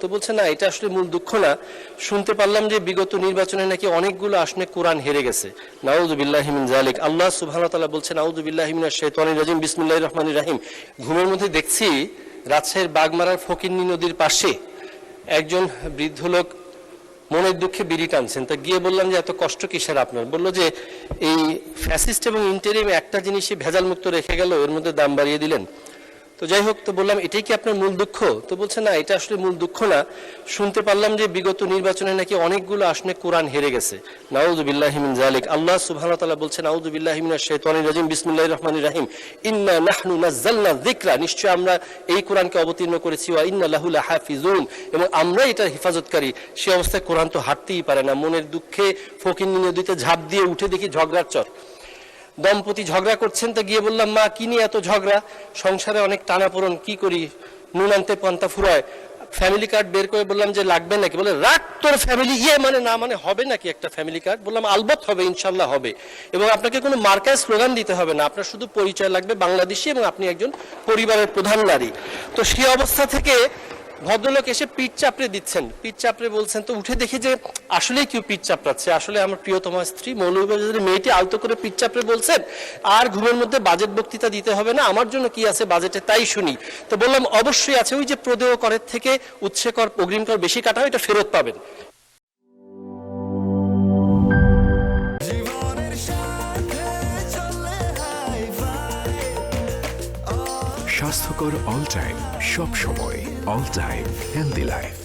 তো বলছে না, এটা আসলে মূল দুঃখ না। শুনতে পারলাম যে বিগত নির্বাচনে নাকি অনেকগুলো আসনে কোরআন হেরে গেছে। নাউযুবিল্লাহি মিন যালিক। আল্লাহ সুবহানাহু ওয়া তাআলা বলছেন আউযুবিল্লাহি মিনাশ শাইতানির রাজিম, বিসমিল্লাহির রহমানির রহিম। ঘুমের মধ্যে দেখছি রাজশাহীর বাগমারার ফকিন্নি নদীর পাশে একজন বৃদ্ধ লোক মনের দুঃখে বিড়ি টানছেন। তা গিয়ে বললাম যে এত কষ্ট কিসের আপনার? বললো যে এই ফ্যাসিস্ট এবং ইন্টারিম একটা জিনিসই ভেজাল মুক্ত রেখে গেল, এর মধ্যে দাম বাড়িয়ে দিলেন। তো যাই হোক, তো বললাম এটাই কি আপনার মূল দুঃখ? তো বলছে না, এটা আসলে মূল দুঃখ না। শুনতে পারলাম যে বিগত নির্বাচনে নাকি অনেকগুলো আসনে কোরআন হেরে গেছে। নাউযুবিল্লাহি মিন যালিক। আল্লাহ সুবহানাহু ওয়া তাআলা বলছেন আউযুবিল্লাহি মিনাশ শাইতানির রাজিম, বিসমিল্লাহির রহমানির রহিম। ইন্না নাহনু নাযালনা যিকরা, নিশ্চয় আমরা এই কোরআনকে অবতীর্ণ করেছি, ওয়া ইন্না লাহু লাহাফিজুন, এবং আমরা এটার হেফাজতকারী। সে অবস্থায় কোরআন তো হাঁটতেই পারে না। মনের দুঃখে ফকিন্নি নদীতে ঝাঁপ দিয়ে উঠে দেখি ঝগড়ার চর। দম্পতি ঝগড়া করছেন। তো গিয়ে বললাম, মা কি নিয়ে এত ঝগড়া? সংসারে অনেক টানাপোড়েন, কি করি, নুন আনতে পান্তা ফুরায়। ফ্যামিলি কার্ড বের করে বললাম যে লাগবে নাকি? বলে রাখ তোর ফ্যামিলি, মানে না মানে হবে নাকি একটা ফ্যামিলি কার্ড? বললাম আলবত হবে, ইনশাল্লাহ হবে, এবং আপনাকে কোনো মার্কায় স্লোগান দিতে হবে না, আপনার শুধু পরিচয় লাগবে বাংলাদেশি এবং আপনি একজন পরিবারের প্রধান নারী। তো সে অবস্থা থেকে ভদ্রলোক এসে পিঠ চাপড়ে দিচ্ছেন, পিঠ চাপড়ে বলছেন। তো উঠে দেখি যে আসলে কেউ পিঠ চাপড়াচ্ছে, আসলে আমার প্রিয়তমা স্ত্রী মৌলভীবাজারের মেয়েটি আলতো করে পিঠ চাপড়ে বলছেন, আর ঘুমের মধ্যে বাজেট বক্তৃতা দিতে হবে না, আমার জন্য কি আছে বাজেটে তাই শুনি। তো বললাম অবশ্যই আছে, ওই যে প্রদেয় করের থেকে উৎসে কর, অগ্রিম কর বেশি কাটা হয়, এটা ফেরত পাবেন। স্বাস্থ্যকর অল টাইম, সব সময় অল টাইম হেলদি লাইফ।